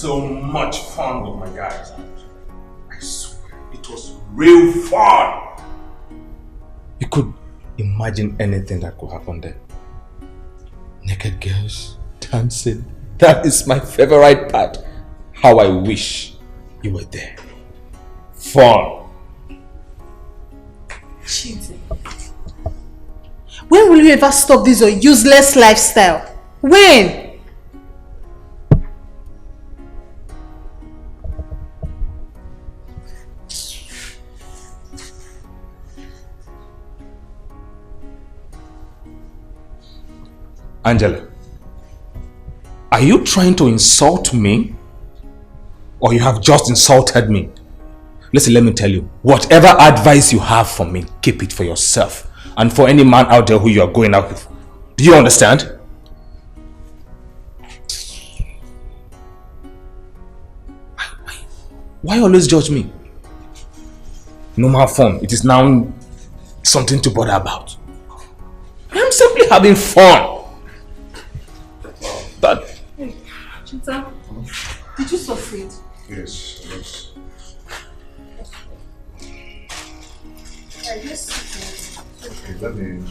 so much fun with my guys. I swear, it was real fun. You could imagine anything that could happen there. Naked girls, dancing. That is my favorite part. How I wish you were there. Fun. Cheating. When will you ever stop this useless lifestyle? When? Angela, are you trying to insult me? Or you have just insulted me? Listen, let me tell you, whatever advice you have for me, keep it for yourself. And for any man out there who you are going out with. Do you understand? Why always judge me? Normal fun. It is now something to bother about. I am simply having fun. That. Hey, Chita, did you succeed? Yes. Okay, let me...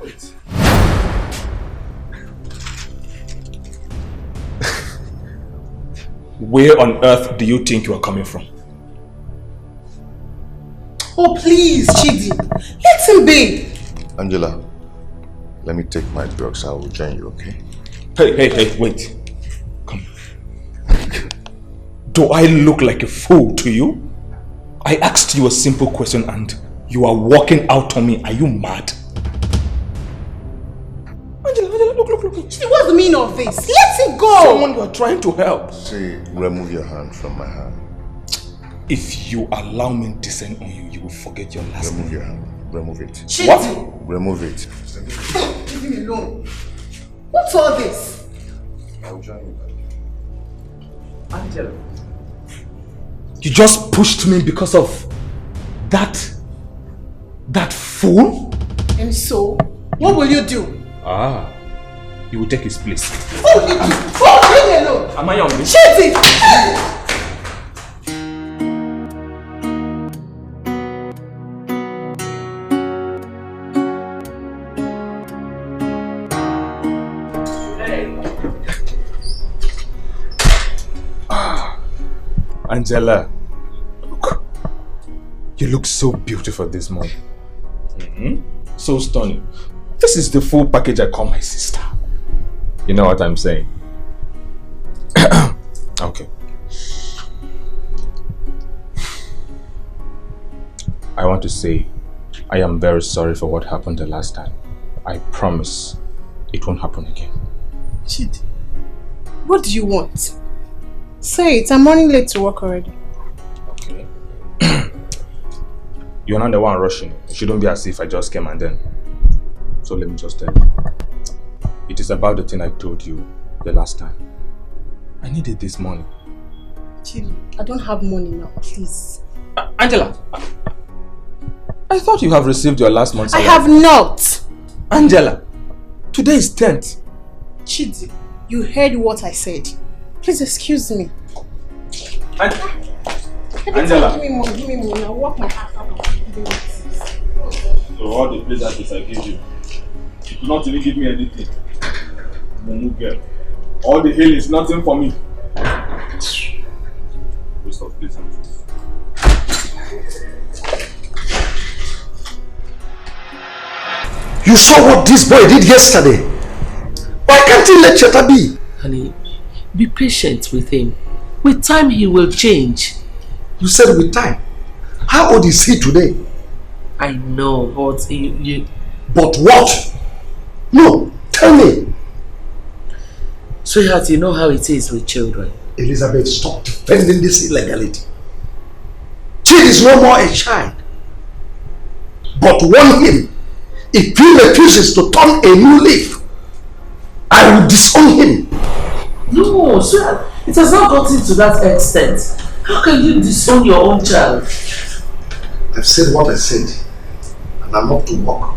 Wait. Where on earth do you think you are coming from? Oh please, Chidi, let him be. Angela, let me take my drugs. I will join you, okay? Hey, wait. Come. Do I look like a fool to you? I asked you a simple question and you are walking out on me. Are you mad? Angela, look. What's the meaning of this? Let it go! Someone you are trying to help. See, remove your hand from my hand. If you allow me to descend on you, you will forget your last name. Remove your hand. Remove it. Chidi. What? Remove it. Leave me alone. What's all this? I will join you. Angela. You just pushed me because of that fool? And so, what will you do? You will take his place. Leave me alone. Am I on this? Chidi! Angela, look. You look so beautiful this morning. So stunning. This is the full package I call my sister. You know what I'm saying? Okay. I want to say I am very sorry for what happened the last time. I promise it won't happen again. Chidi, what do you want? Say it, I'm running late to work already. Okay. You're not the one rushing. It shouldn't be as if I just came and then. So let me just tell you. It is about the thing I told you the last time. I needed this money. Chidi, I don't have money now, please. Angela, I thought you have received your last month's salary. I have not. Angela, today is 10th. Chidi, you heard what I said. Please excuse me. Angela. Give me money. I'll work my ass out. So all the pleasantries I gave you, you could not even give me anything. Mumu girl. All the hail is nothing for me. Waste of pleasantries. You saw what this boy did yesterday. Why can't he let Cheta be? Honey, be patient with him. With time, he will change. You said with time. How old is he today? I know, but you... But what? No, tell me. Sweetheart, you know how it is with children. Elizabeth, stop defending this illegality. Chidi is no more a child. But warn him, if he refuses to turn a new leaf, I will disown him. No, sweetheart, it has not gotten to that extent. How can you disown your own child? I've said what I said, and I'm up to work.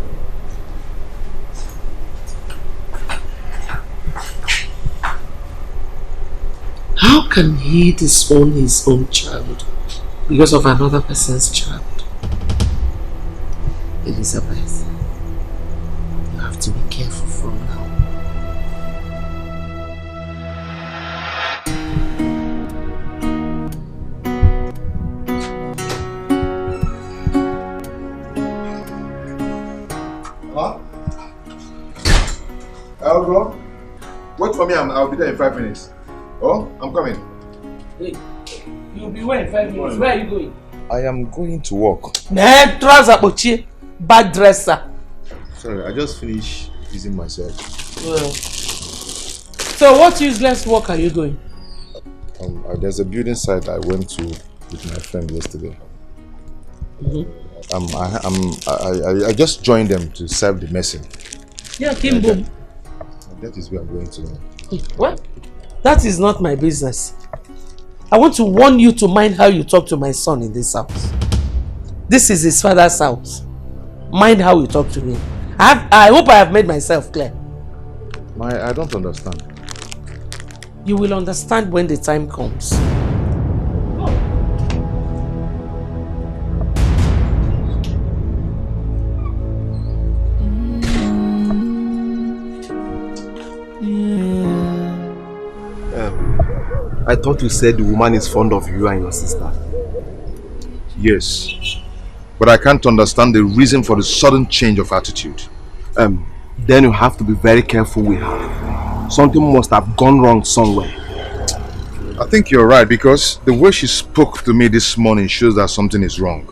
can he disown his own child because of another person's child? Elizabeth, you have to be careful from now. Huh? Bro. Wait for me, I'll be there in 5 minutes. Oh, I'm coming. Hey, you'll be where in 5 minutes? Where are you going? I am going to work. Bad dresser. Sorry, I just finished using myself. Well, so what useless work are you doing? There's a building site I went to with my friend yesterday. I just joined them to serve the messing. Yeah, Kimbo. That is where I'm going to now. What? That is not my business. I want to warn you to mind how you talk to my son in this house. This is his father's house. Mind how you talk to him. I hope I have made myself clear. I don't understand. You will understand when the time comes. I thought you said the woman is fond of you and your sister. Yes. But I can't understand the reason for the sudden change of attitude. Then you have to be very careful with her. Something must have gone wrong somewhere. I think you're right, because the way she spoke to me this morning shows that something is wrong.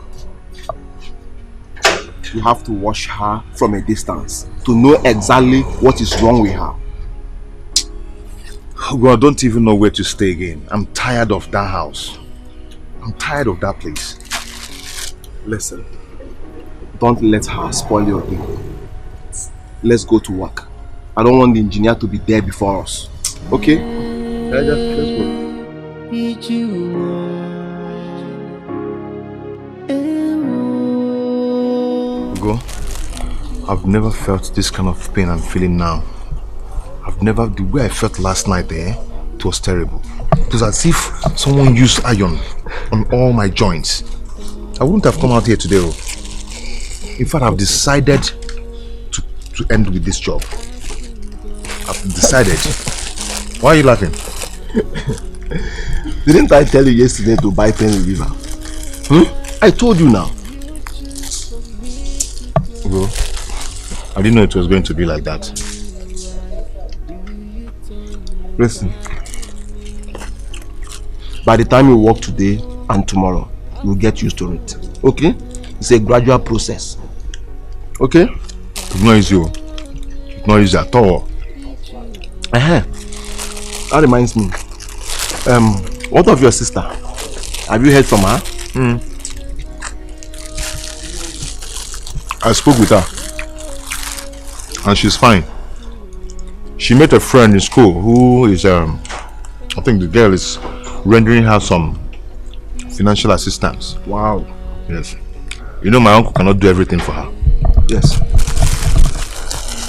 You have to watch her from a distance to know exactly what is wrong with her. Well, I don't even know where to stay again. I'm tired of that house. I'm tired of that place. Listen, don't let her spoil your day. Let's go to work. I don't want the engineer to be there before us. Okay? Yeah, let's go. Go. I've never felt this kind of pain I'm feeling now. The way I felt last night it was terrible. It was as if someone used iron on all my joints. I wouldn't have come out here today. In fact, I've decided to end with this job. I've decided. Why are you laughing? Didn't I tell you yesterday to buy pain reliever? I told you now. Bro, I didn't know it was going to be like that. Listen, by the time you work today and tomorrow, you'll get used to it. Okay? It's a gradual process. Okay? It's not easy. It's not easy at all. That reminds me. What of your sister? Have you heard from her? I spoke with her. And she's fine. She met a friend in school who is, I think the girl is rendering her some financial assistance. Wow. Yes. You know my uncle cannot do everything for her. Yes.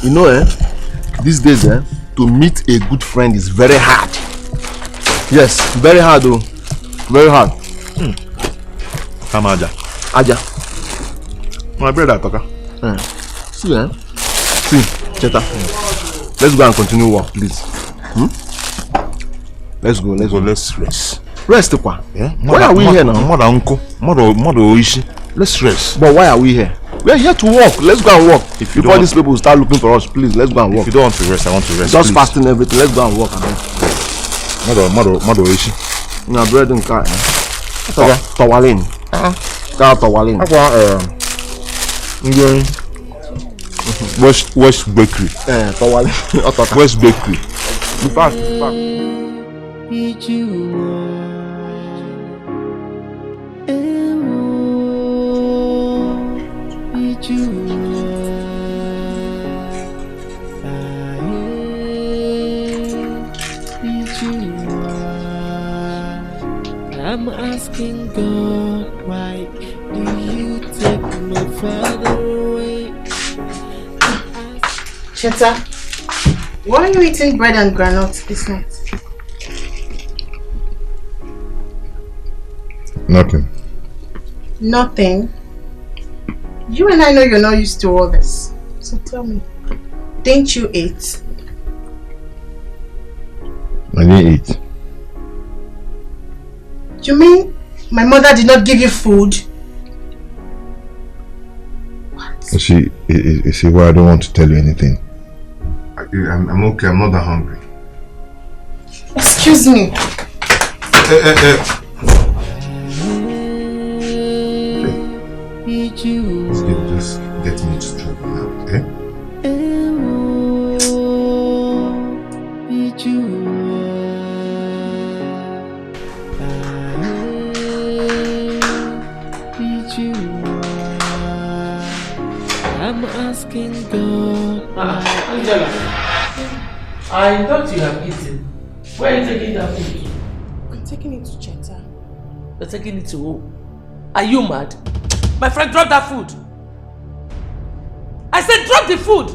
You know, these days, to meet a good friend is very hard. Yes, very hard though. Very hard. Come Aja. Aja. My brother, Toka. See, Cheta. Let's go and continue work, please. Let's go. Let's rest. Rest, Kwa. Yeah? Why are we here now? Mother, uncle. Mother, Oishi. Let's rest. But why are we here? We are here to work. Let's go and work. Before these people start looking for us, please, let's go and work. If you don't want to rest, I want to rest. Just fasting everything. Let's go and work. Mother, Oishi. Na bread and car. Towalin. Car Towalin. West Bakery. Towalin. West Bakery. Be fast. I'm asking God, why do you take my father away? Cheta, why are you eating bread and granola this night? Nothing. Nothing? You and I know you're not used to all this. So tell me, didn't you eat? I didn't eat. You mean my mother did not give you food? What? You see why I don't want to tell you anything. I'm okay, I'm not that hungry. Excuse me. Just get me to trouble now, okay? I'm asking God. Angela, I thought you have eaten. Where are you taking that food? I'm taking it to Cheta. You're taking it to who? Are you mad? My friend, drop that food. I said drop the food.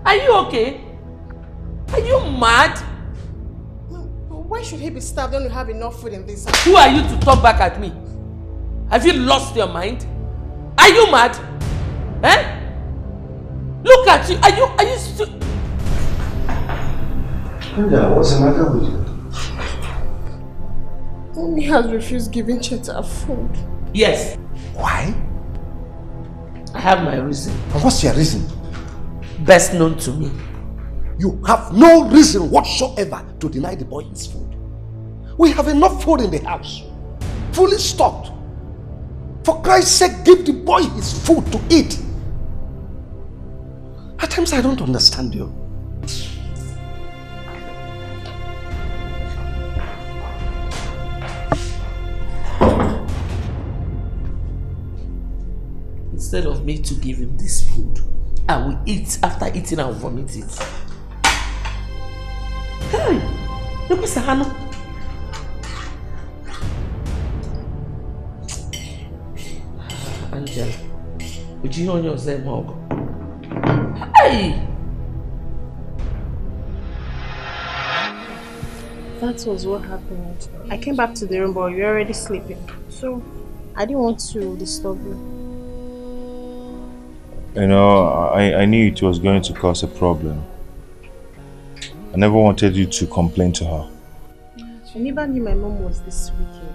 Are you okay? Are you mad? Why should he be starved when you have enough food in this house? Who are you to talk back at me? Have you lost your mind? Are you mad? Eh? Look at you. Are you still... Angela, what's the matter with you? Only has refused giving Cheta food. Yes. Why? I have my reason. And what's your reason? Best known to me. You have no reason whatsoever to deny the boy his food. We have enough food in the house. Fully stocked. For Christ's sake, give the boy his food to eat. At times I don't understand you. Instead of me to give him this food, I will eat. After eating, I will vomit it. Hey, look at Sahano. Angela, would you on yourself, Mog? Hey! That was what happened. I came back to the room, but you were already sleeping. So, I didn't want to disturb you. You know, I knew it was going to cause a problem. I never wanted you to complain to her. I never knew my mom was this wicked.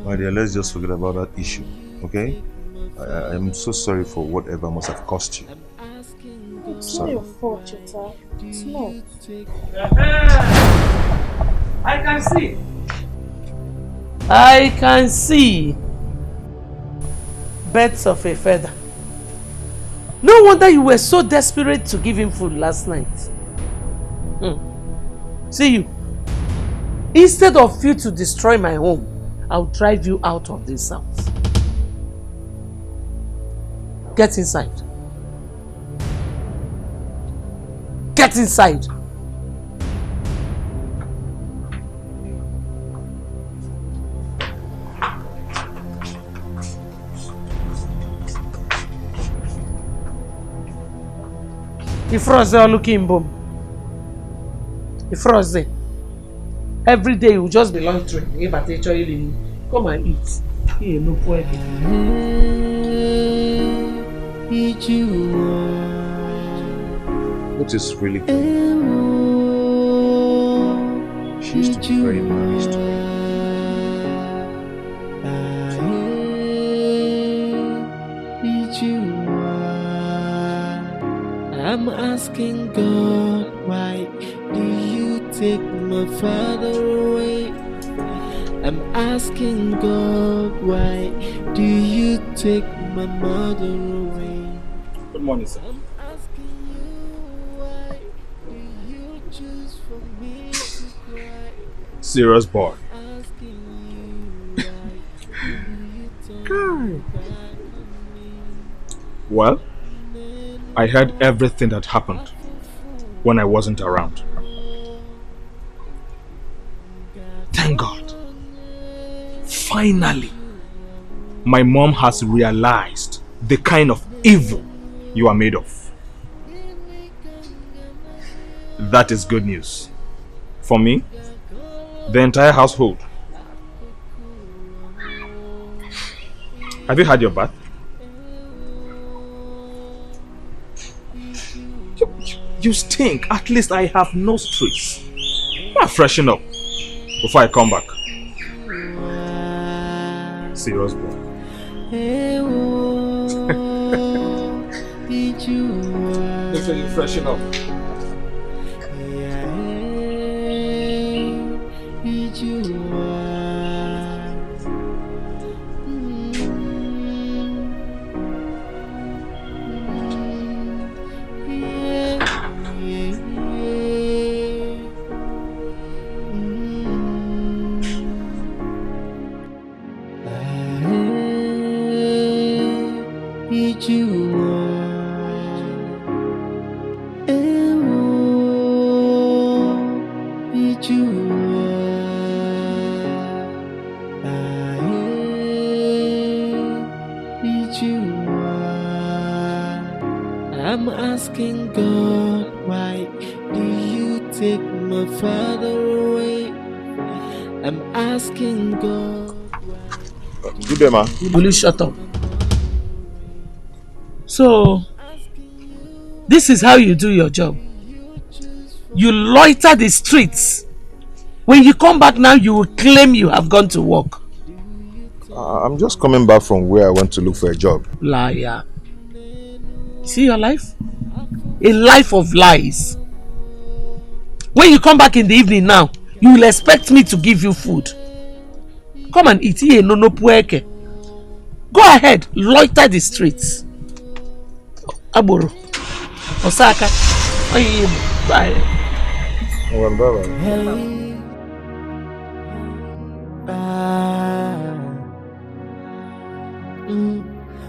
My dear, let's just forget about that issue, okay? I'm so sorry for whatever must have cost you. It's not your fault, Cheta. It's not. I can see. I can see. Birds of a feather. No wonder you were so desperate to give him food last night. See you. Instead of you to destroy my home, I'll drive you out of this house. Get inside. Get inside. Ifroze looking boom. Ifroze. Every day you just be loitering. Come and eat. Here, no point. What is really good? She used to be very nice to me. I'm asking God, why do you take my father away? I'm asking God, why do you take my mother away? Good morning, sir. I'm asking you, why do you choose for me to cry? Serious boy. Asking you, why do you turn back on me? Well, I heard everything that happened when I wasn't around. Thank God. Finally, my mom has realized the kind of evil you are made of. That is good news. For me, the entire household, Have you had your bath? You stink. At least I have nostrils. I'll freshen up before I come back. Serious boy. Make sure you freshen up. I'm asking God, why do you take my father away? I'm asking God. Good day, man. Will you shut up? So, this is how you do your job. You loiter the streets. When you come back now, you will claim you have gone to work. I'm just coming back from where I went to look for a job. Liar. See your life? A life of lies. When you come back in the evening now, you will expect me to give you food. Come and eat. Go ahead, loiter the streets. Aboro. Osaka. Bye.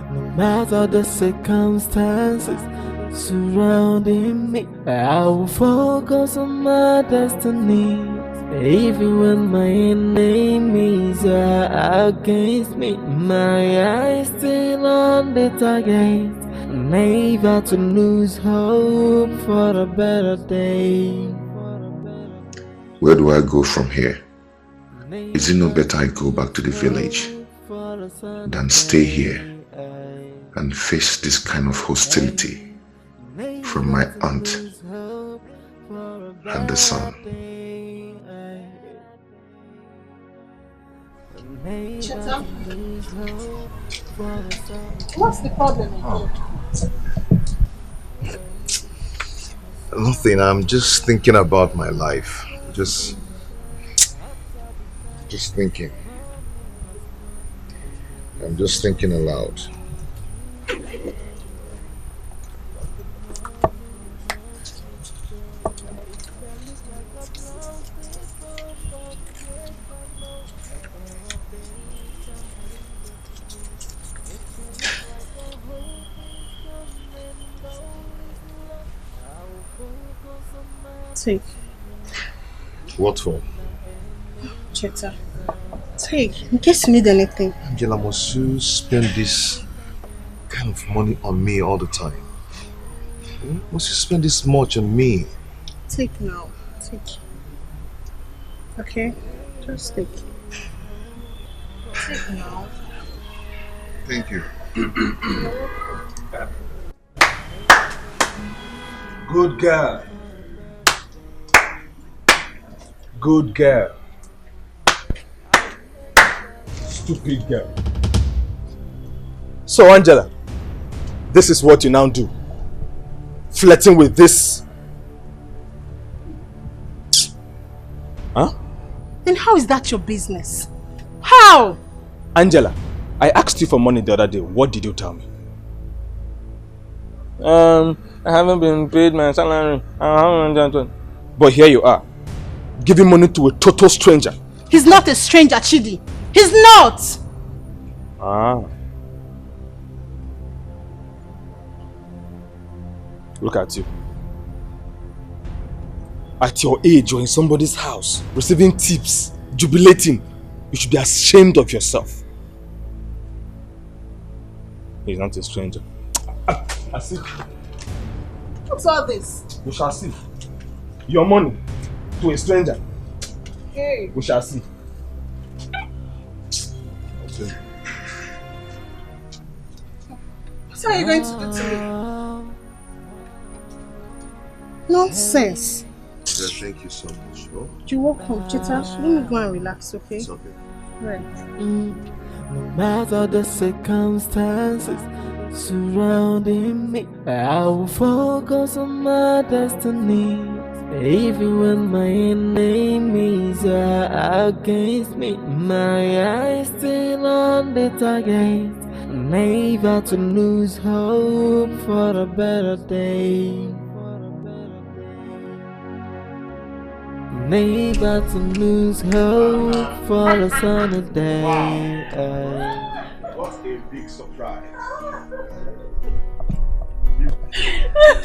No matter the circumstances surrounding me, I will focus on my destiny. Even when my enemies are against me, my eyes still on the target. Never to lose hope for a better day. Where do I go from here? Is it no better I go back to the village than stay here and face this kind of hostility from my aunt and the son? Cheta, what's the problem again? Nothing, I'm just thinking about my life. Just thinking. I'm just thinking aloud. Take. What for? Cheta. Take, in case you need anything. Angela, must you spend this kind of money on me all the time? Must you spend this much on me? Take now. Take. Okay? Just take. Take now. Thank you. Good girl. Good girl. Stupid girl. So Angela, this is what you now do. Flirting with this. Huh? Then how is that your business? How? Angela, I asked you for money the other day. What did you tell me? I haven't been paid my salary. But here you are, giving money to a total stranger. He's not a stranger, Chidi. He's not! Ah. Look at you. At your age, you're in somebody's house, receiving tips, jubilating. You should be ashamed of yourself. He's not a stranger. I see. What's all this? We shall see. Your money to a stranger. Hey. We shall see. What are you going to do to me? Nonsense. Thank you so much. Oh? You're welcome, Chita. Let me go and relax, okay? It's okay. Right. No matter the circumstances surrounding me, I will focus on my destiny. Even when my enemies are against me, my eyes still on the target. Never to lose hope for a better day. Never to lose hope for a sunny day. Wow. What a big surprise.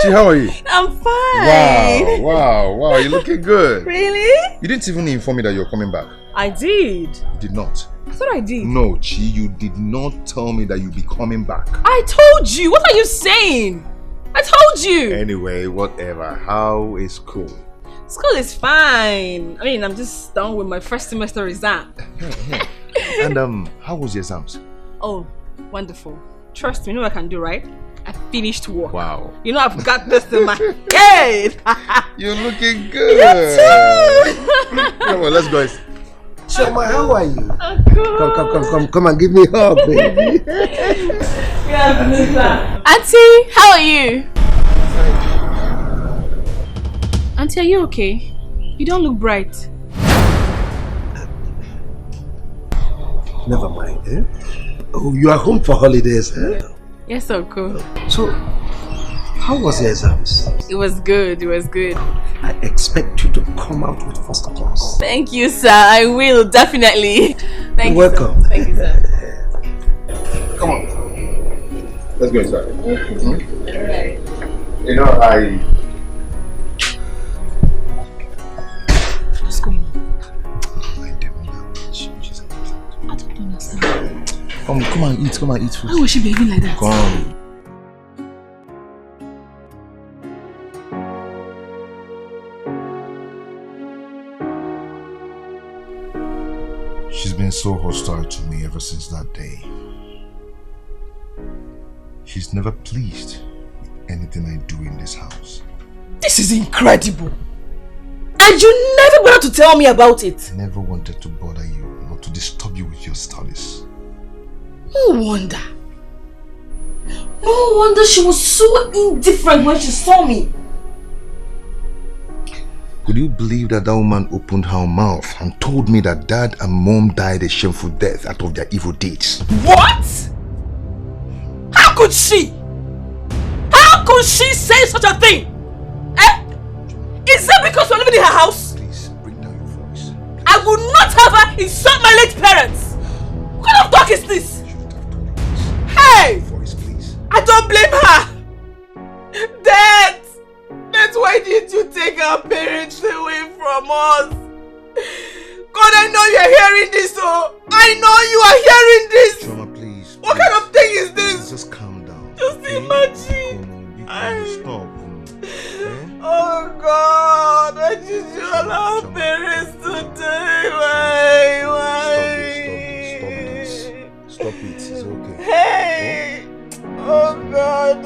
Gee, how are you? I'm fine. Wow, you're looking good. Really? You didn't even inform me that you're coming back. I did. You did not. I thought I did. No, Chi, you did not tell me that you'll be coming back. I told you. What are you saying? I told you. Anyway, whatever. How is school? School is fine. I mean, I'm just done with my first semester exam. And how was your exams? Oh, wonderful. Trust me, you know what I can do, right? I finished work. Wow. You know I've got this in my head. You're looking good. You too. Come on, let's go. Shoma, how are you? Oh, cool. Come and give me a hug, baby. Auntie, how are you? Auntie, are you okay? You don't look bright. Never mind, eh? Oh, you are home for holidays, eh? Yes, Uncle. So, how was your exams? It was good, it was good. I expect you to come out with first class. Thank you, sir. I will, definitely. Thank you, welcome. Sir. Thank you, sir. Come on. Let's go inside. Right. You know, What's going on? I don't understand. Come and eat food. Why was she behaving like that? Come. She's been so hostile to me ever since that day. She's never pleased with anything I do in this house. This is incredible. And you never bothered to tell me about it. I never wanted to bother you, not to disturb you with your studies. No wonder. No wonder she was so indifferent when she saw me. Could you believe that woman opened her mouth and told me that dad and mom died a shameful death out of their evil deeds? What? How could she? How could she say such a thing? Eh? Is that because we're living in her house? Please, bring down your voice. Please. I would not have her insult my late parents. What kind of talk is this? Hey! Voice, please. I don't blame her. Dad! Why did you take our parents away from us? God, I know you're hearing this, oh! I know you are hearing this! Choma, please. What kind of thing is this? Just calm down. Just imagine. Stop. Oh God, why did you allow our parents to die? Why? Stop it. It's okay. Hey! Oh God.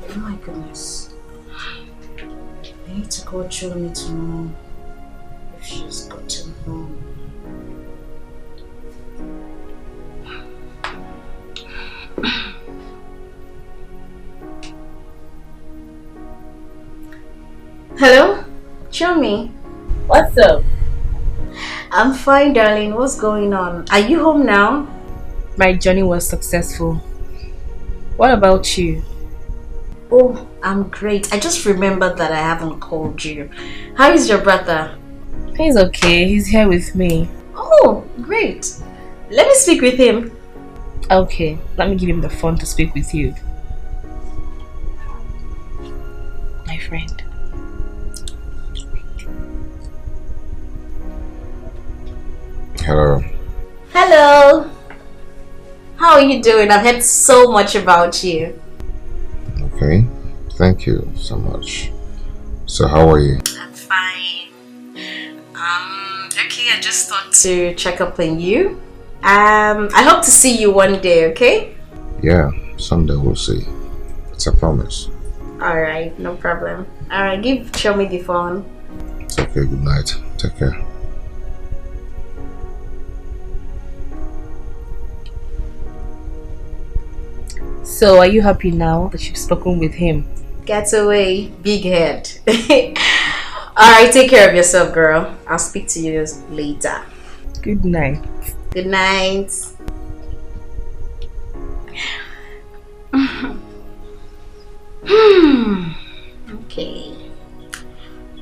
Oh my goodness. I need to call Johnny to know if she's gotten home. Hello? Chomi. What's up? I'm fine, darling. What's going on? Are you home now? My journey was successful. What about you? Oh, I'm great. I just remembered that I haven't called you. How is your brother? He's okay. He's here with me. Oh, great. Let me speak with him. Okay, let me give him the phone to speak with you. My friend. Hello. Hello. How are you doing? I've heard so much about you. Okay, thank you so much. So how are you? I'm fine. Okay, I just thought to check up on you. I hope to see you one day, okay? Yeah, someday we'll see. It's a promise. Alright, no problem. Alright, show me the phone. It's okay, good night. Take care. So, are you happy now that you've spoken with him? Get away, big head. Alright, take care of yourself, girl. I'll speak to you later. Good night. Good night. Okay.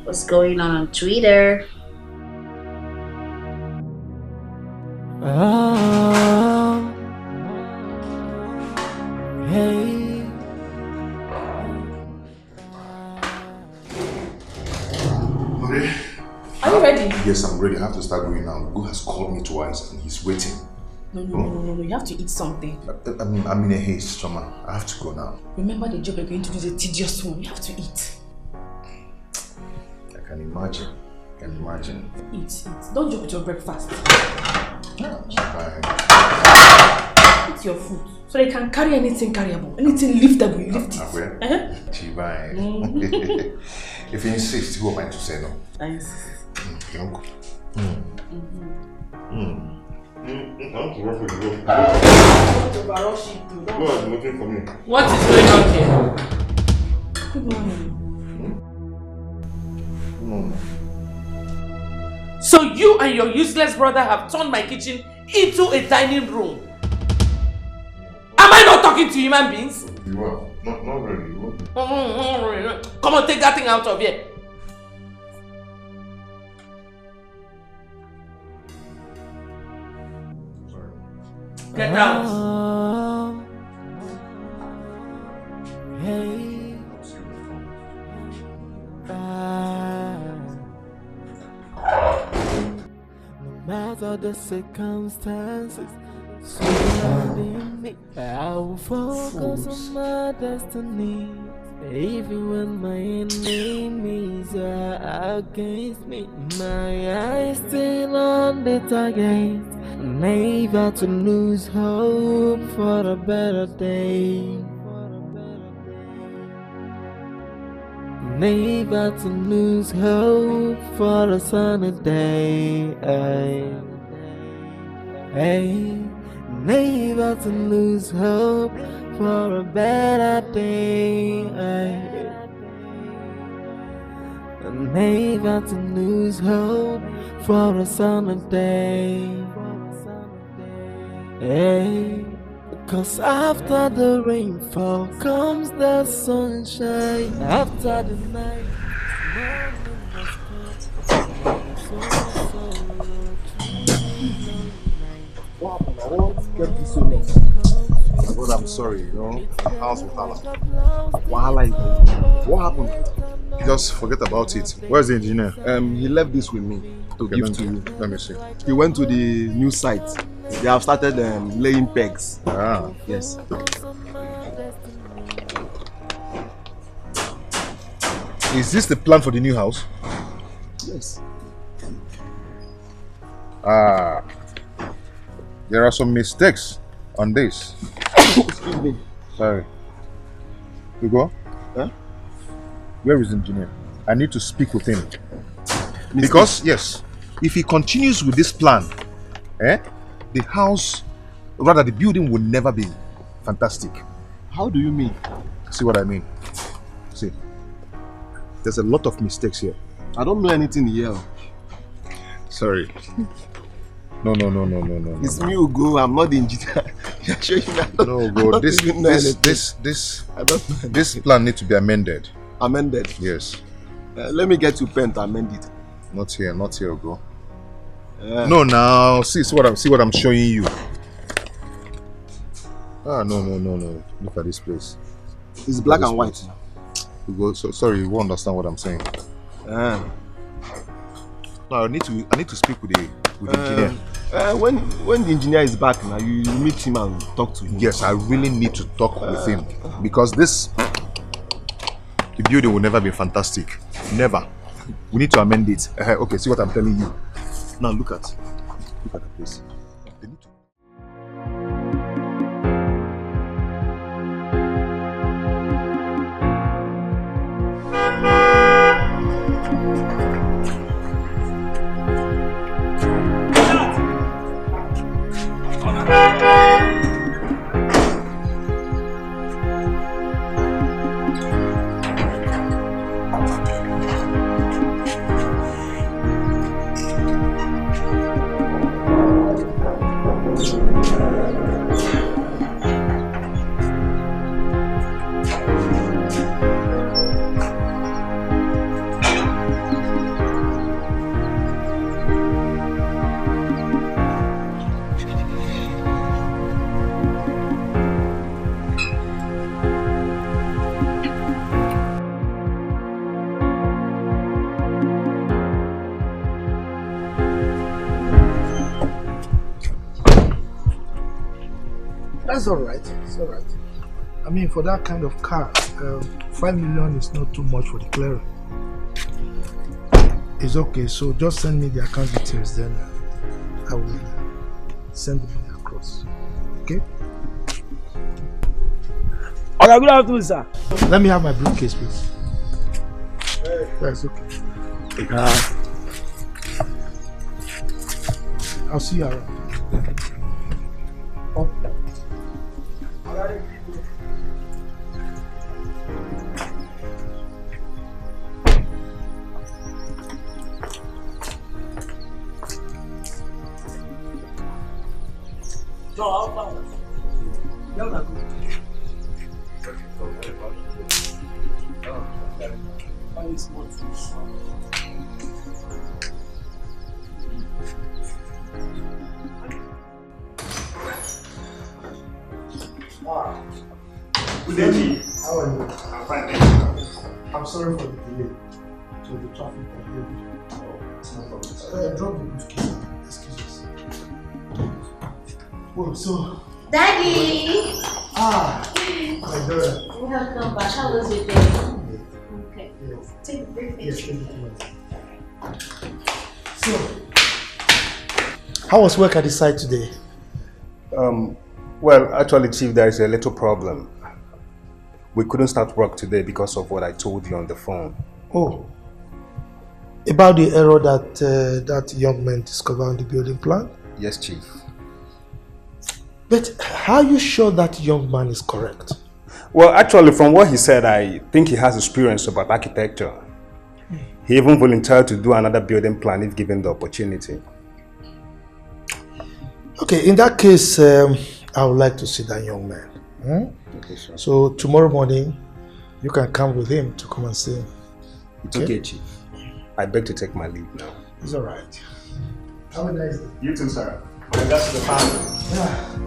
What's going on Twitter? Oh, hey. Okay. Are you ready? Yes, I'm ready. I have to start going now. Go has called me twice and he's waiting. No. You have to eat something. I'm in a haste, Choma. I have to go now. Remember the job you're going to do is a tedious one. You have to eat. I can imagine. Eat. Don't joke with your breakfast. Yeah, Eat your food so they can carry anything carryable, anything liftable, you lift it. If you insist, who am I to say no? I insist. What is going on here? Good morning. So you and your useless brother have turned my kitchen into a dining room. Am I not talking to human beings? You are. Not really. Come on, take that thing out of here. Get out. Hey. No matter the circumstances surrounding me, I will focus on my destiny. Even when my enemies are against me, my eyes still on the target. Never to lose hope for a better day. Never to lose hope for a sunny day. Hey, never to lose hope for a better day. Never to lose hope for a sunny day. Hey, 'cause after the rainfall comes the sunshine. After the night, But I'm sorry, the house with Allah. What happened? Just forget about it. Where's the engineer? He left this with me to give to you. Let me see. He went to the new site. They have started laying pegs. Ah. Yes. Is this the plan for the new house? Yes. Ah. There are some mistakes on this. Excuse me. Sorry. You go? Huh? Where is the engineer? I need to speak with him. Because, yes, if he continues with this plan, the house, rather the building will never be fantastic. How do you mean? See what I mean? See, there's a lot of mistakes here. I don't know anything here. Sorry. No. It's me who go. I'm not the engineer. You're sure you know? No, bro. This plan needs to be amended. Amended? Yes. Let me get you pen to amend it. Not here, bro. No, now see what I'm showing you. Ah, no. Look at this place. It's black and white. You go. So sorry, you won't understand what I'm saying. No, I need to speak with the engineer. When the engineer is back now, you meet him and talk to him. Yes, I really need to talk with him because this the building will never be fantastic. Never. We need to amend it. Okay, see what I'm telling you. Now look at the place. They need to... That's alright. It's alright. I mean, for that kind of car, 5 million is not too much for the clearing. It's okay. So just send me the account details, then I will send the money across. Okay? Okay, good afternoon, sir. Let me have my briefcase, please. That's okay. I'll see you around. Oh. Good day, Chief. How are you? I'm fine, thank you. I'm sorry for the delay. So the traffic was very good. It's no problem, sir. Drop the briefcase. Excuse us. Oh, so. Daddy! My daughter. Welcome back. How was your day? Okay. Yes. Take the briefcase. Yes, take it to So, how was work at the site today? Well, actually, Chief, there is a little problem. We couldn't start work today because of what I told you on the phone. Oh. About the error that that young man discovered on the building plan? Yes, Chief. But how are you sure that young man is correct? Well, actually, from what he said, I think he has experience about architecture. He even volunteered to do another building plan if given the opportunity. Okay, in that case, I would like to see that young man. Okay, sure. So tomorrow morning, you can come with him to come and see him. It's okay, Chief. I beg to take my leave now. It's all right. Have a nice day. You too, sir. That's the family. Yeah.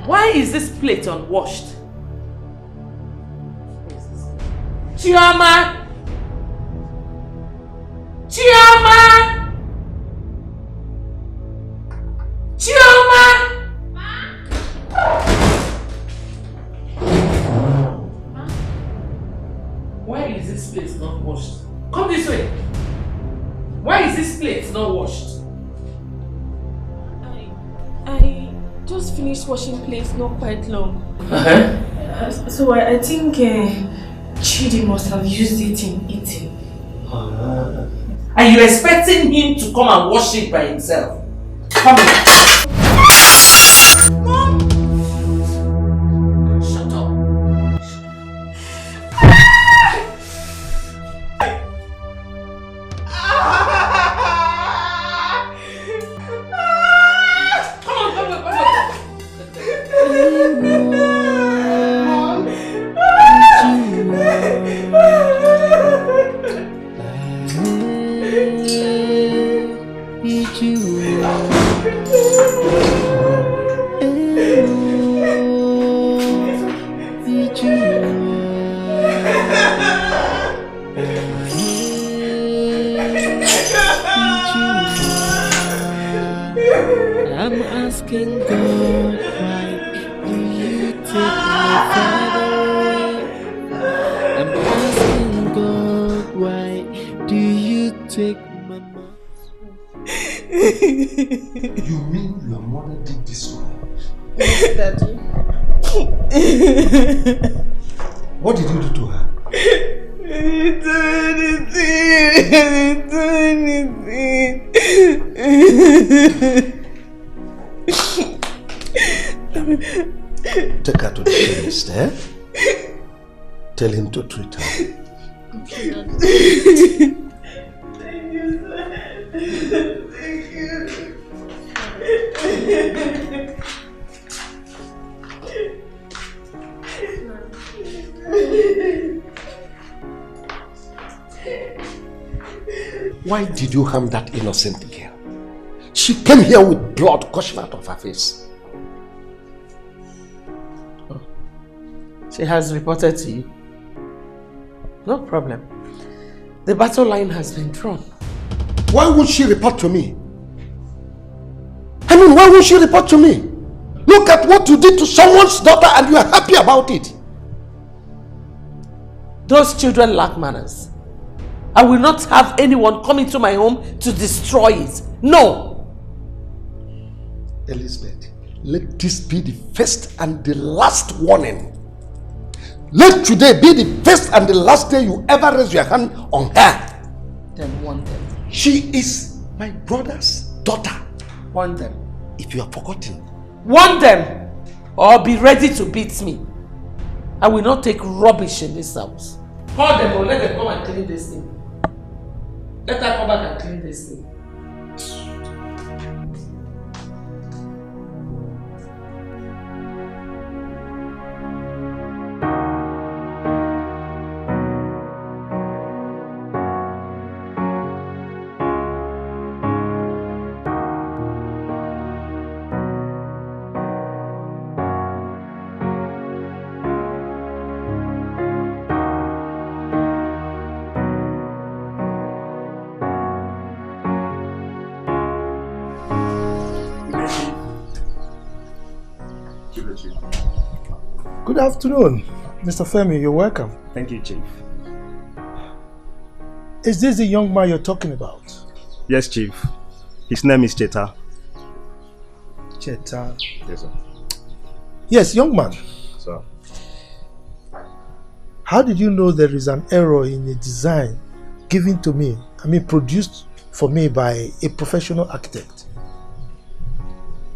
Why is this plate unwashed? Chioma! Chioma! Chioma! Why is this plate not washed? Come this way. Why is this plate not washed? I just finished washing plates not quite long. So I think Chidi must have used it in eating. Are you expecting him to come and wash it by himself? Come here. Mom! Shut up. asking God, why do you take my father away? I'm asking God, why do you take my mom? You mean your mother did this one? Yes, Daddy. What did you do to her? I didn't do anything. Take her to the chemist, eh? Tell him to treat her. Okay, Daddy. Thank you, sir. Thank you. Why did you harm that innocent girl? She came here with blood gushing out of her face. Oh. She has reported to you. No problem. The battle line has been drawn. Why would she report to me? I mean, why would she report to me? Look at what you did to someone's daughter and you are happy about it. Those children lack manners. I will not have anyone come into my home to destroy it. No! Elizabeth, let this be the first and the last warning. Let today be the first and the last day you ever raise your hand on her. Then warn them. She is my brother's daughter. Warn them. If you have forgotten. Warn them! Or be ready to beat me. I will not take rubbish in this house. Call them or let them come and clean this thing. Let her come back and clean this thing. Good afternoon, Mr. Femi. You're welcome. Thank you, Chief. Is this the young man you're talking about? Yes, Chief. His name is Cheta. Cheta. Yes, sir. Yes, young man. Sir. How did you know there is an error in the design given to me, produced for me by a professional architect?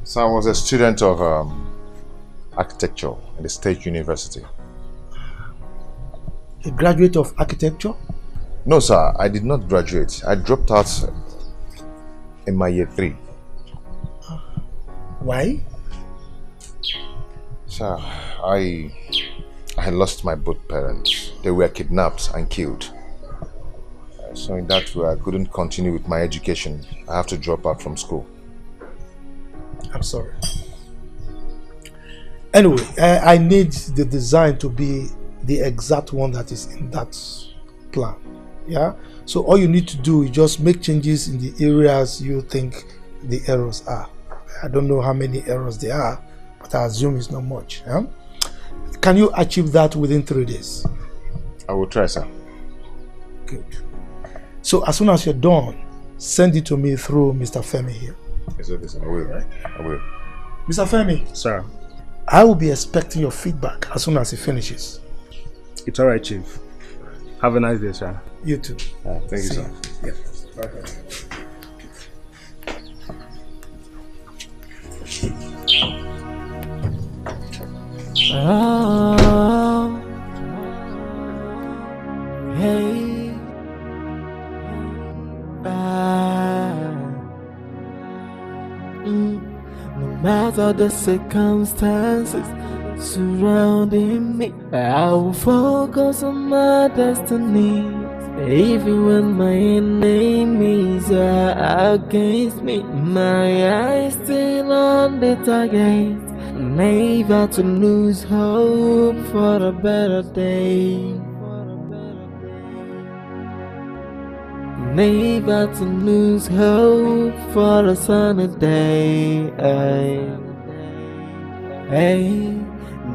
So I was a student of architecture at the State University. A graduate of architecture? No, sir, I did not graduate. I dropped out in my year 3. Why? Sir, I lost my both parents. They were kidnapped and killed. So in that way, I couldn't continue with my education. I have to drop out from school. I'm sorry. Anyway, I need the design to be the exact one that is in that plan. Yeah? So all you need to do is just make changes in the areas you think the errors are. I don't know how many errors there are, but I assume it's not much. Yeah? Can you achieve that within 3 days? I will try, sir. Good. So as soon as you're done, send it to me through Mr. Femi here. Yes, sir. I will. Right? I will. Mr. Femi. Sir. I will be expecting your feedback as soon as it finishes. It's alright, Chief. Have a nice day, sir. You too. Thank you, sir. Yeah. Oh, hey, no matter the circumstances surrounding me, I will focus on my destiny. Even when my enemies are against me, my eyes still on the target. Never to lose hope for a better day. Never to lose hope for a sunny day. Hey,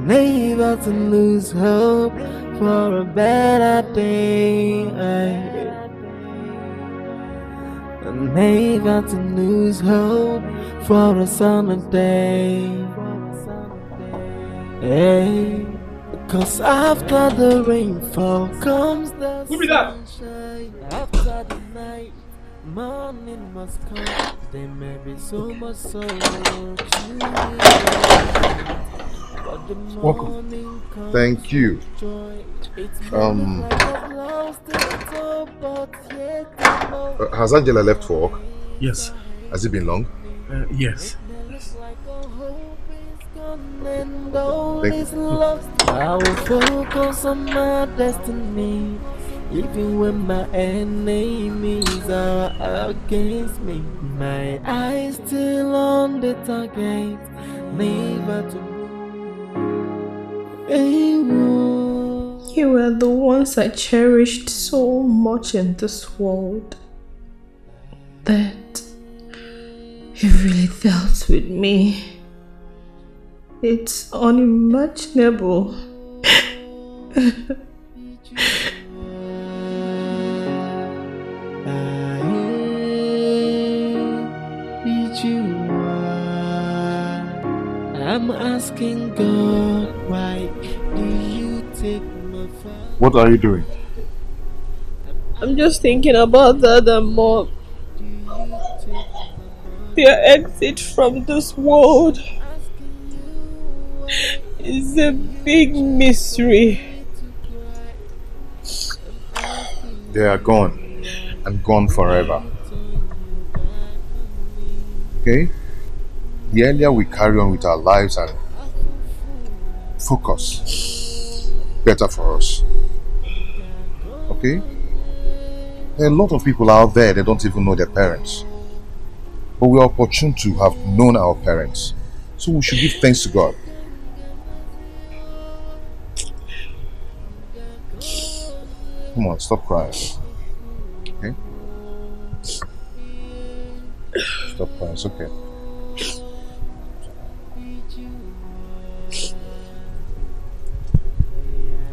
never to lose hope for a better day. Never to lose hope for a sunny day. Hey, cause after the rainfall comes the sunshine. After the night, morning must come. There may be so much sorrow to but the morning comes. Thank you. Joy. It's like I've lost it all, but yet I know. Has Angela left for work? Yes. Has it been long? Yes. And all Thank is you. lost. I will focus on my destiny, even when my enemies are against me. My eyes still on the target, never to move. You were the ones I cherished so much in this world that you really dealt with me. It's unimaginable. I'm asking God, why do you take my father? What are you doing? I'm just thinking about that and more. Their exit from this world is a big mystery. They are gone, and gone forever. Okay? The earlier we carry on with our lives and focus, better for us. Okay? There are a lot of people out there that don't even know their parents. But we are opportune to have known our parents. So we should give thanks to God. Come on, stop crying. Okay? Stop crying, it's okay.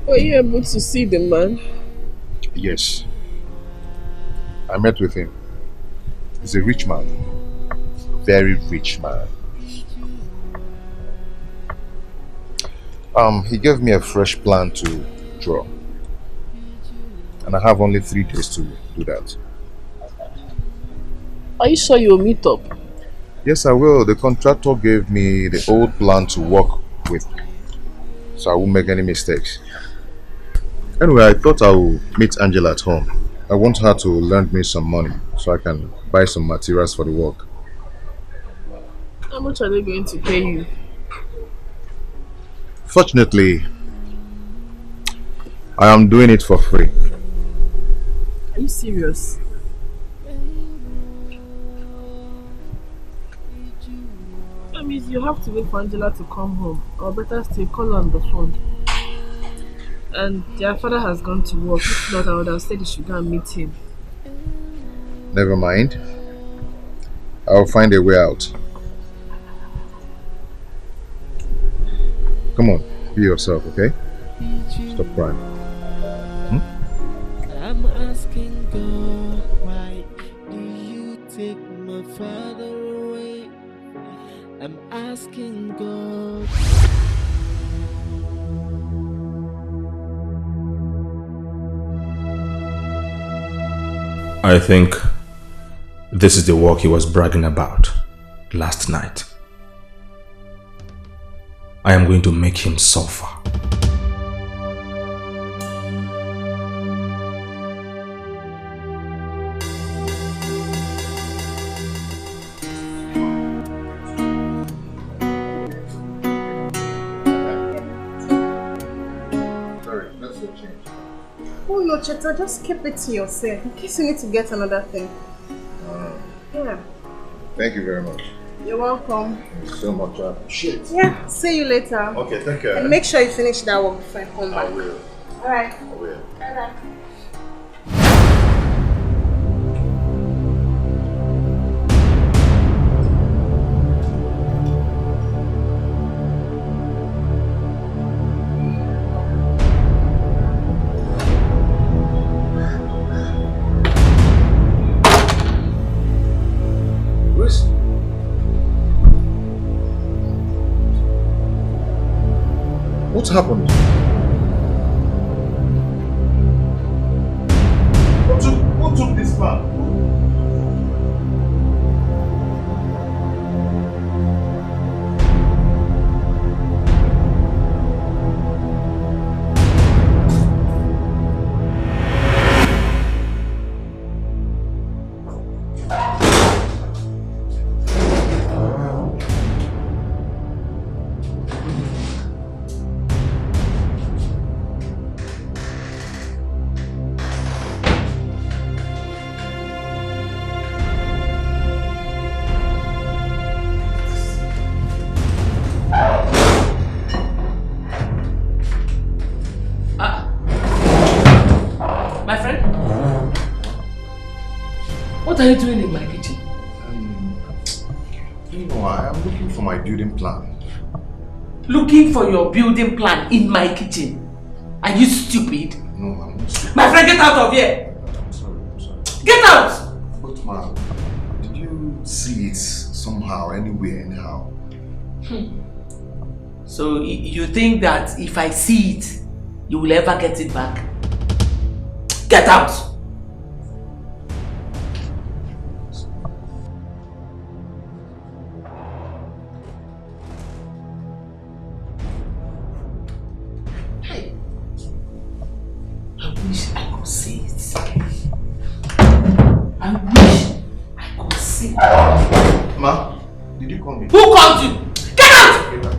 Were you able to see the man? Yes. I met with him. He's a rich man. Very rich man. He gave me a fresh plan to draw. And I have only 3 days to do that. Are you sure you'll meet up? Yes, I will. The contractor gave me the old plan to work with. So I won't make any mistakes. Anyway, I thought I would meet Angela at home. I want her to lend me some money so I can buy some materials for the work. How much are they going to pay you? Fortunately, I am doing it for free. Are you serious? That means you have to wait for Angela to come home, or better still, call her on the phone. And their father has gone to work. If not, I would have said you should go and meet him. Never mind. I'll find a way out. Come on, be yourself, okay? Stop crying. I'm asking God, why do you take my father away? I'm asking God. I think this is the work he was bragging about last night. I am going to make him suffer. Oh no, Cheta, just keep it to yourself in case you need to get another thing. Yeah. Thank you very much. You're welcome. Thank you so much. I appreciate it. Yeah, see you later. Okay, thank you. And make sure you finish that work before I come back. I will. Alright. I will. Bye-bye. What happened? Who took this plan? What are you doing in my kitchen? You know, I am looking for my building plan. Looking for your building plan in my kitchen? Are you stupid? No, I'm not stupid. My friend, get out of here! I'm sorry. Get out! But ma'am, did you see it somehow, anywhere, anyhow? So you think that if I see it, you will ever get it back? Get out! Ma, did you call me? Who called you? Get out! Okay, I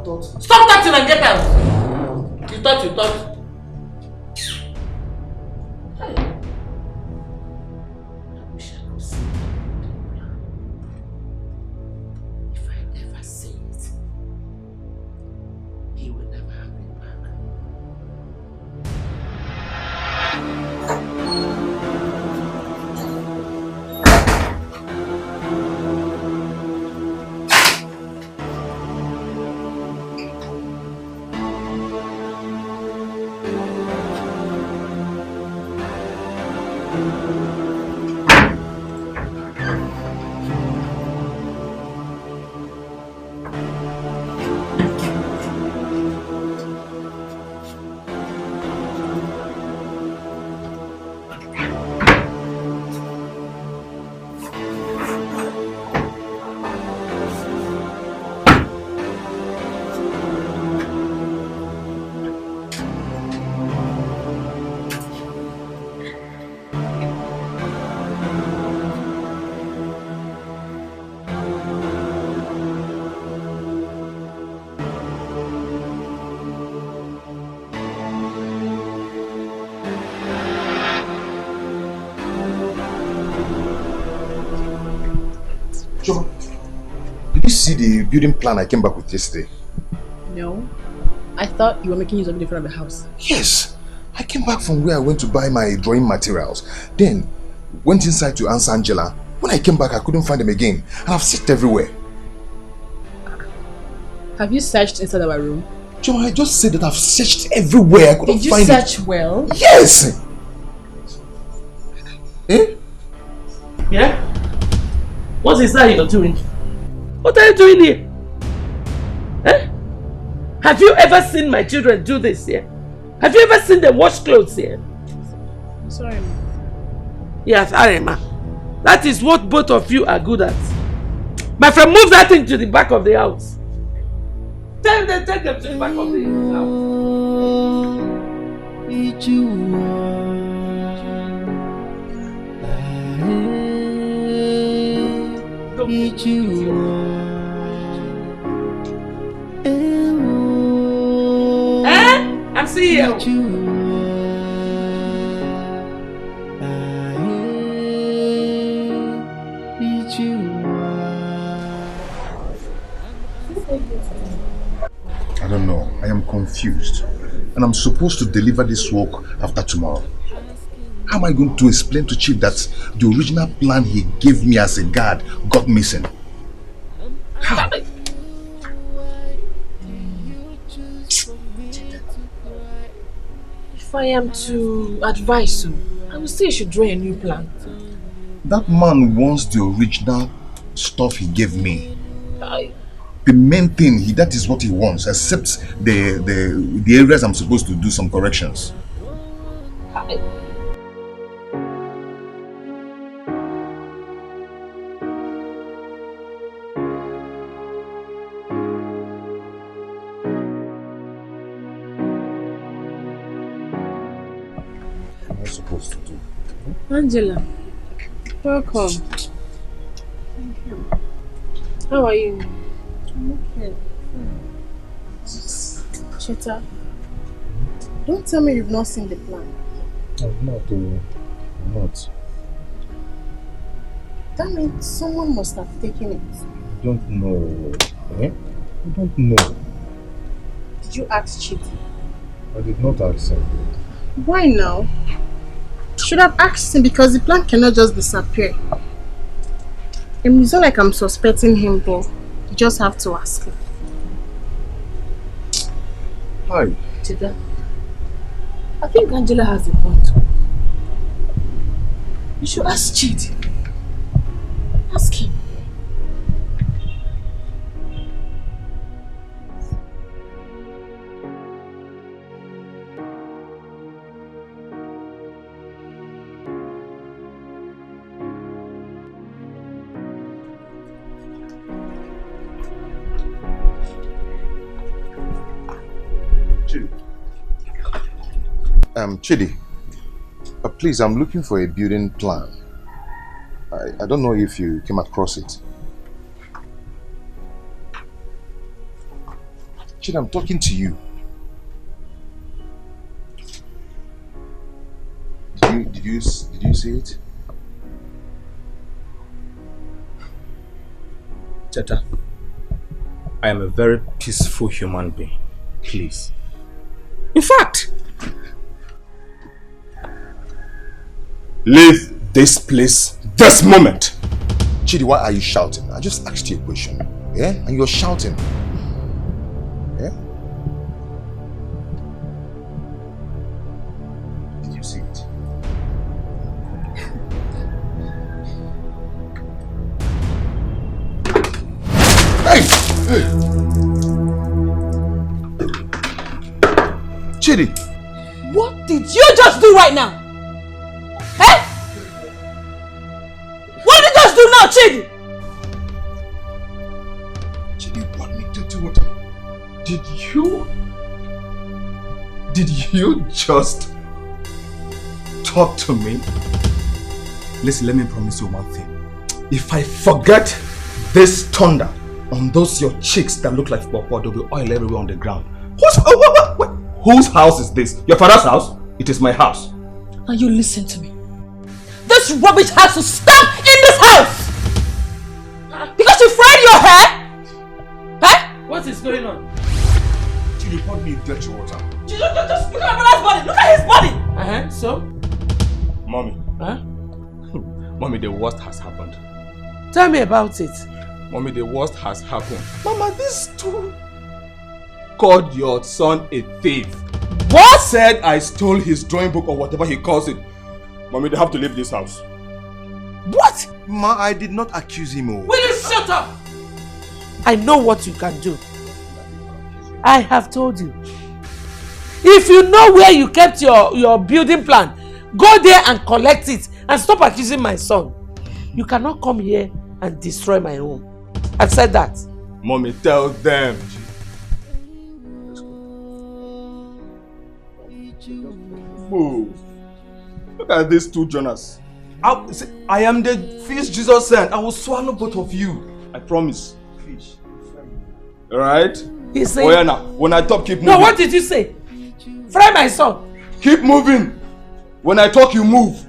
thought. Stop touching and get out! You thought. I wish I could see it. If I ever see it, he will never have it back. Did you see the building plan I came back with yesterday? No. I thought you were making use of it in front of the house. Yes. I came back from where I went to buy my drawing materials. Then went inside to answer Angela. When I came back, I couldn't find them again. And I've searched everywhere. Have you searched inside our room? Joe, I just said that I've searched everywhere. I couldn't find it. Did you search well? Yes! Eh? Yeah? What is that you're doing? What are you doing here? Eh? Have you ever seen my children do this here? Have you ever seen them wash clothes here? I'm sorry, ma. Yes, Arema. That is what both of you are good at. My friend, move that thing to the back of the house. Take them to the back of the I'm seeing you. I don't know. I am confused. And I'm supposed to deliver this work after tomorrow. How am I going to explain to Chief that the original plan he gave me as a guard got missing? How? If I am to advise you, I would say you should draw a new plan. That man wants the original stuff he gave me. the main thing, that is what he wants, except the areas I'm supposed to do some corrections. What am I supposed to do? Angela, welcome. How are you? I'm okay. Cheta, don't tell me you've not seen the plan. I'm not. That means someone must have taken it. I don't know. I don't know. Did you ask Chidi? I did not ask him. Why now? Should have asked him because the plan cannot just disappear. It's not like I'm suspecting him, but you just have to ask him. Hi. Chida, I think Angela has a point. You should ask Chidi. Ask him. Chidi, please, I'm looking for a building plan. I don't know if you came across it. Chidi, I'm talking to you. Did you see it? Cheta, I am a very peaceful human being. Please. In fact, leave this place this moment. Chidi, why are you shouting? I just asked you a question. Yeah? And you're shouting. Yeah? Did you see it? Hey! Chidi! What did you just do right now? Eh? What did you just do now, Chidi? Chidi, what made you do what? Did you just talk to me? Listen, let me promise you one thing. If I forget this thunder on those your cheeks that look like pawpaw, there'll be oil everywhere on the ground. Whose house is this? Your father's house? It is my house. Now you listen to me. This rubbish has to stop in this house! Because you fried your hair? Eh? What is going on? Chidi, pour me dirty water. Just look at my brother's body! Look at his body! So? Mommy. Mommy, the worst has happened. Tell me about it. Mommy, the worst has happened. Mama, these two called your son a thief. What? Said I stole his drawing book or whatever he calls it. Mommy, they have to leave this house. What? Ma, I did not accuse him of. Will you shut up? I know what you can do. I have told you. If you know where you kept your building plan, go there and collect it and stop accusing my son. You cannot come here and destroy my home. I've said that. Mommy, tell them. Whoa. Look at these two Jonas. I am the fish Jesus sent. I will swallow both of you. I promise. Fish. Alright? He said. Oh yeah, now. When I talk, keep moving. No, what did you say? Fry my son. Keep moving. When I talk, you move.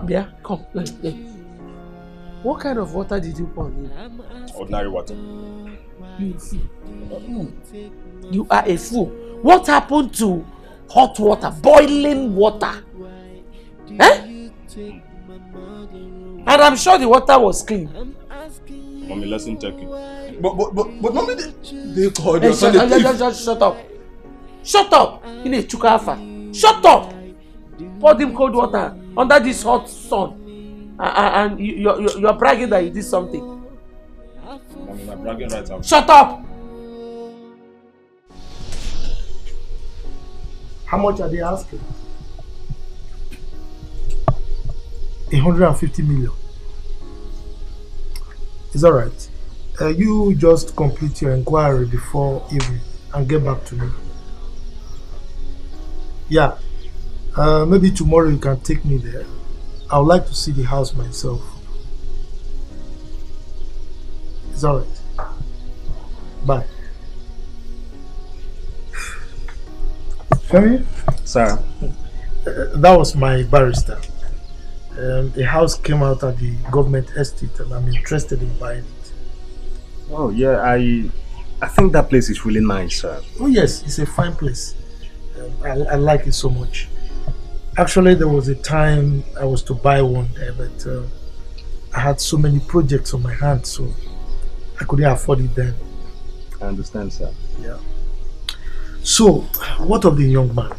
Yeah, come. What kind of water did you pour in? Ordinary water. You are a fool. What happened to hot water, boiling water? Eh? And I'm sure the water was clean. Mommy, listen, take it. But mommy, they called your son a thief. Just shut up. Shut up. Ini Chukafa. Shut up. Pour him cold water under this hot sun. And you're bragging that you did something. Mommy, My bragging rights are... Shut up! How much are they asking? 150 million. It's alright. You just complete your inquiry before evening and get back to me. Yeah. Maybe tomorrow you can take me there. I would like to see the house myself. It's alright. Bye. Femi? Sir? That was my barrister. The house came out at the government estate and I'm interested in buying it. Oh yeah, I think that place is really nice, sir. Oh yes, it's a fine place. I like it so much. Actually, there was a time I was to buy one there, but I had so many projects on my hands, so I couldn't afford it then. I understand, sir. Yeah. So, what of the young man?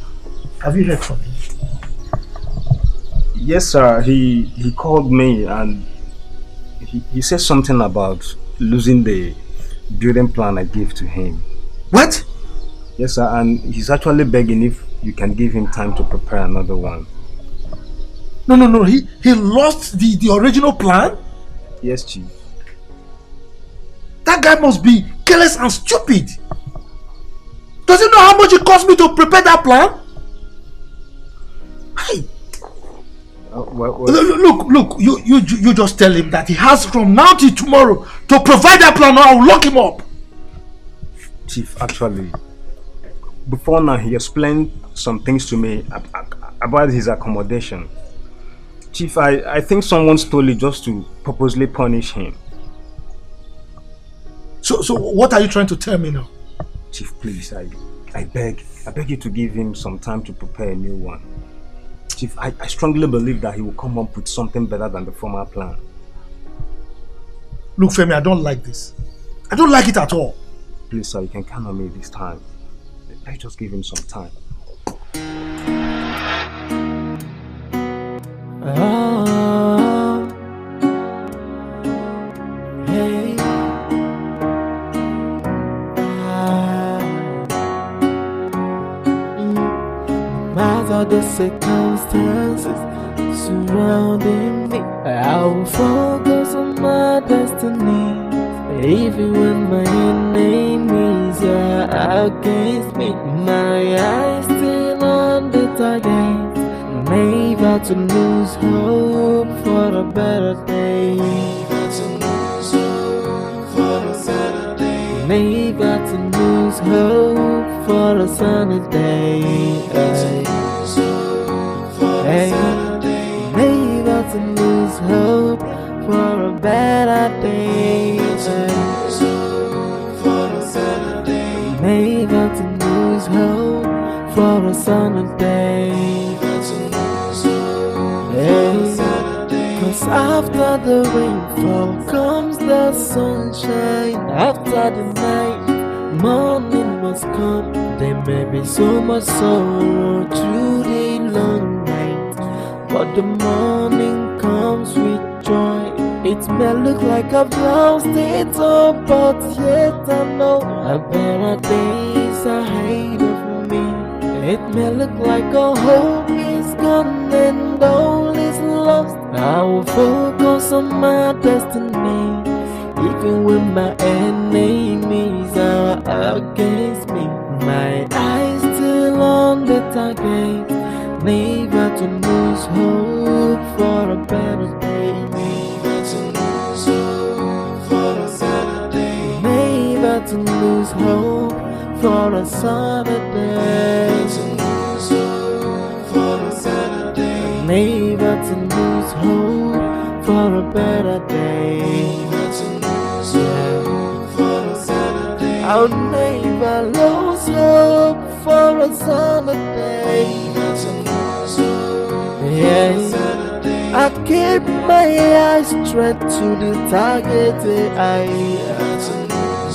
Have you heard from him? Yes, sir. He called me and he said something about losing the building plan I gave to him. What? Yes, sir. And he's actually begging if you can give him time to prepare another one. No. He lost the original plan? Yes, Chief. That guy must be careless and stupid. Does he know how much it cost me to prepare that plan? Hey. Look, you just tell him that he has from now till tomorrow to provide that plan or I will lock him up. Chief, actually, before now he explained some things to me about his accommodation. Chief, I think someone stole it just to purposely punish him. So what are you trying to tell me now? Chief, please, I beg you to give him some time to prepare a new one. Chief, I strongly believe that he will come up with something better than the former plan. Look, Femi, I don't like this. I don't like it at all. Please, sir, you can count on me this time. Let's just give him some time. Hey. Matter the circumstances surrounding me, I will focus on my destiny. Even when my enemies are against me, my eyes still on the target. Never to lose hope for a better day. Never to lose hope for a better day. Never to lose hope for a sunny day. Never to lose hope for a better day. Never to lose hope for a sunny day. Cause after the rainfall comes the sunshine. After the night, morning must come. There may be so much sorrow through the long night, but the morning comes with joy. It may look like I've lost it all, but yet I know a better days ahead of me. It may look like all hope is gone and all is lost. I will focus on my destiny, even when my enemies are against me. My eyes still on the target, never to lose hope for a better day. Never to lose hope for a better day. Never to lose hope for a sunny day. Never to lose hope for a better day. I'll never lose hope for a sunny day. Yeah, I keep my eyes straight to the target. I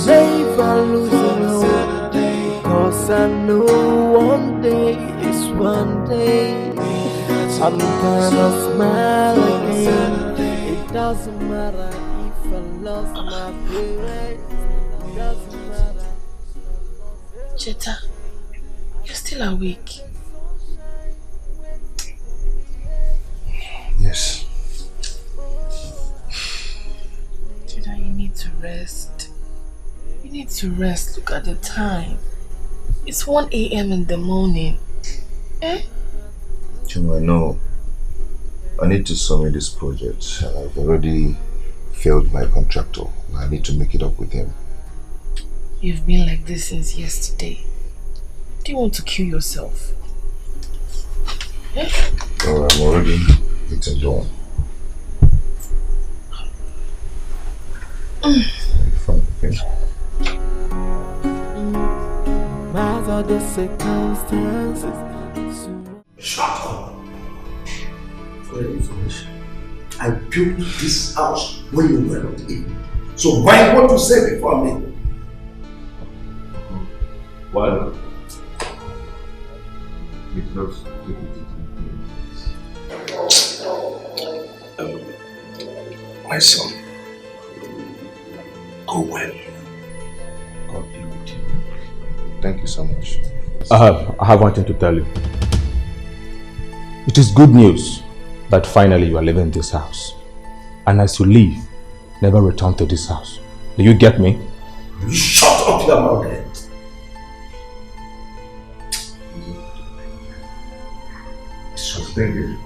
never lose hope, cause I know one day is one day. I'm gonna smile again. It doesn't matter if I love. lost my parents. It doesn't matter. Cheta, you're still awake. Yes. Cheta, you need to rest. You need to rest. Look at the time. It's 1 a.m. in the morning. Eh? Chima, I know. I need to submit this project. I've already failed my contractor. I need to make it up with him. You've been like this since yesterday. Do you want to kill yourself? Eh? Oh, I'm already eating dawn. Fine, okay. Matter the circumstances. Shut up. For your information, I built this house when you were not in. So mind what you say before me. Well, My son, go well. God be with you. Thank you so much. I have one thing to tell you. It is good news that finally you are leaving this house. And as you leave, never return to this house. Do you get me? You shut up your mouth then. Thank you.